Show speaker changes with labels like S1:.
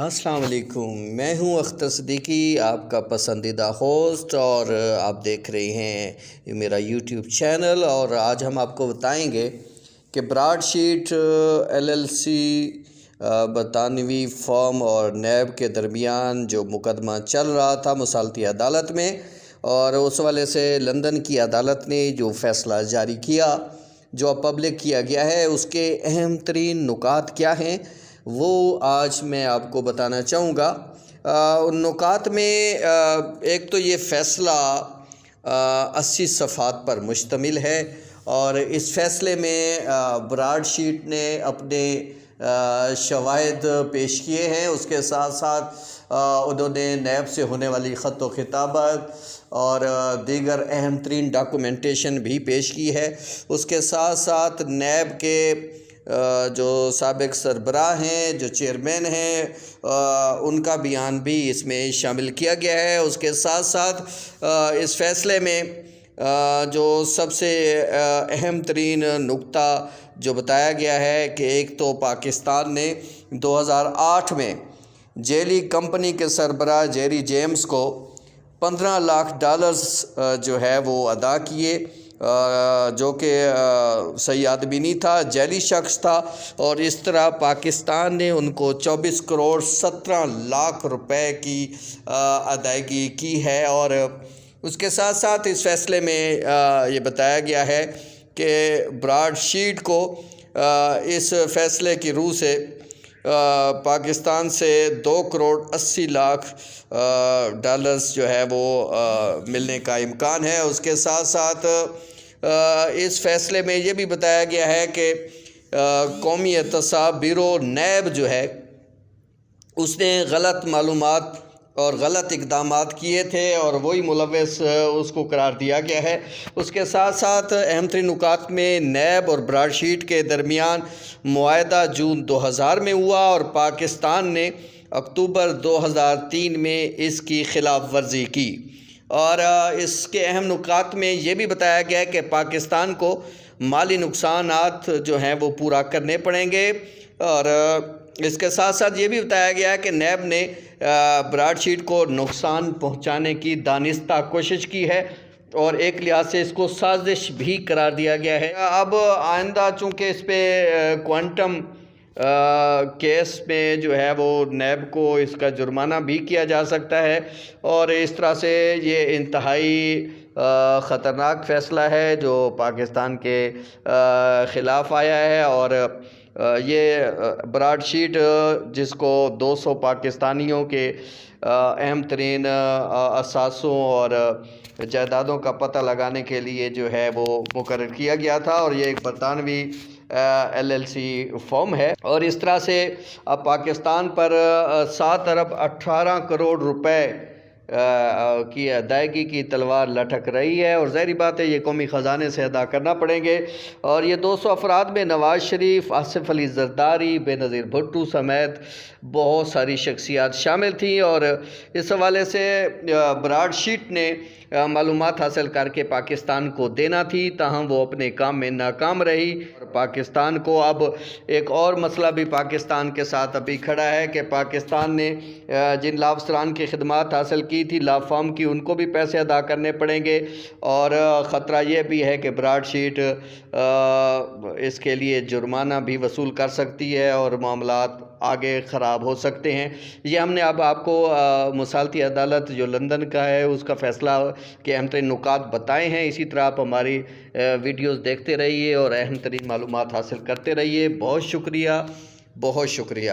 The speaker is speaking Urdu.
S1: السلام علیکم، میں ہوں اختر صدیقی، آپ کا پسندیدہ ہوسٹ، اور آپ دیکھ رہے ہیں یہ میرا یوٹیوب چینل۔ اور آج ہم آپ کو بتائیں گے کہ براڈ شیٹ LLC برطانوی فرم اور نیب کے درمیان جو مقدمہ چل رہا تھا مصالحتی عدالت میں، اور اس والے سے لندن کی عدالت نے جو فیصلہ جاری کیا، جو اب پبلک کیا گیا ہے، اس کے اہم ترین نکات کیا ہیں وہ آج میں آپ کو بتانا چاہوں گا۔ ان نکات میں ایک تو یہ فیصلہ 80 صفحات پر مشتمل ہے، اور اس فیصلے میں براڈ شیٹ نے اپنے شواہد پیش کیے ہیں، اس کے ساتھ ساتھ انہوں نے نیب سے ہونے والی خط و خطابت اور دیگر اہم ترین ڈاکومنٹیشن بھی پیش کی ہے۔ اس کے ساتھ ساتھ نیب کے جو سابق سربراہ ہیں، جو چیئرمین ہیں، ان کا بیان بھی اس میں شامل کیا گیا ہے۔ اس کے ساتھ ساتھ اس فیصلے میں جو سب سے اہم ترین نکتہ جو بتایا گیا ہے کہ ایک تو پاکستان نے 2008 میں جیلی کمپنی کے سربراہ جیری جیمز کو $15 لاکھ جو ہے وہ ادا کیے، جو کہ صحیح آدمی نہیں تھا، جعلی شخص تھا، اور اس طرح پاکستان نے ان کو 24 کروڑ 17 لاکھ روپے کی ادائیگی کی ہے۔ اور اس کے ساتھ ساتھ اس فیصلے میں یہ بتایا گیا ہے کہ براڈ شیٹ کو اس فیصلے کی روح سے پاکستان سے 2 کروڑ 80 لاکھ ڈالرز جو ہے وہ ملنے کا امکان ہے۔ اس کے ساتھ ساتھ اس فیصلے میں یہ بھی بتایا گیا ہے کہ قومی احتساب بیورو نیب جو ہے اس نے غلط معلومات اور غلط اقدامات کیے تھے، اور وہی ملوث اس کو قرار دیا گیا ہے۔ اس کے ساتھ ساتھ اہم ترین نکات میں نیب اور براڈ شیٹ کے درمیان معاہدہ جون 2000 میں ہوا، اور پاکستان نے اکتوبر 2003 میں اس کی خلاف ورزی کی۔ اور اس کے اہم نکات میں یہ بھی بتایا گیا ہے کہ پاکستان کو مالی نقصانات جو ہیں وہ پورا کرنے پڑیں گے، اور اس کے ساتھ ساتھ یہ بھی بتایا گیا ہے کہ نیب نے براڈ شیٹ کو نقصان پہنچانے کی دانستہ کوشش کی ہے، اور ایک لحاظ سے اس کو سازش بھی قرار دیا گیا ہے۔ اب آئندہ چونکہ اس پہ کوانٹم کیس میں جو ہے وہ نیب کو اس کا جرمانہ بھی کیا جا سکتا ہے، اور اس طرح سے یہ انتہائی خطرناک فیصلہ ہے جو پاکستان کے خلاف آیا ہے۔ اور یہ براڈ شیٹ جس کو 200 پاکستانیوں کے اہم ترین اثاثوں اور جائیدادوں کا پتہ لگانے کے لیے جو ہے وہ مقرر کیا گیا تھا، اور یہ ایک برطانوی LLC فرم ہے، اور اس طرح سے اب پاکستان پر 7 ارب 18 کروڑ روپے کی ادائیگی کی تلوار لٹک رہی ہے، اور ظاہری بات ہے یہ قومی خزانے سے ادا کرنا پڑیں گے۔ اور یہ 200 افراد میں نواز شریف، آصف علی زرداری، بےنظیر بھٹو سمیت بہت ساری شخصیات شامل تھیں، اور اس حوالے سے براڈ شیٹ نے معلومات حاصل کر کے پاکستان کو دینا تھی، تاہم وہ اپنے کام میں ناکام رہی۔ اور پاکستان کو اب ایک اور مسئلہ بھی پاکستان کے ساتھ ابھی کھڑا ہے کہ پاکستان نے جن لا افسران کی خدمات حاصل کی تھی لا فارم کی، ان کو بھی پیسے ادا کرنے پڑیں گے، اور خطرہ یہ بھی ہے کہ براڈ شیٹ اس کے لیے جرمانہ بھی وصول کر سکتی ہے، اور معاملات آگے خراب ہو سکتے ہیں۔ یہ ہم نے اب آپ کو مصالحتی عدالت جو لندن کا ہے اس کا فیصلہ کے اہم ترین نکات بتائے ہیں۔ اسی طرح آپ ہماری ویڈیوز دیکھتے رہیے اور اہم ترین معلومات حاصل کرتے رہیے۔ بہت شکریہ، بہت شکریہ۔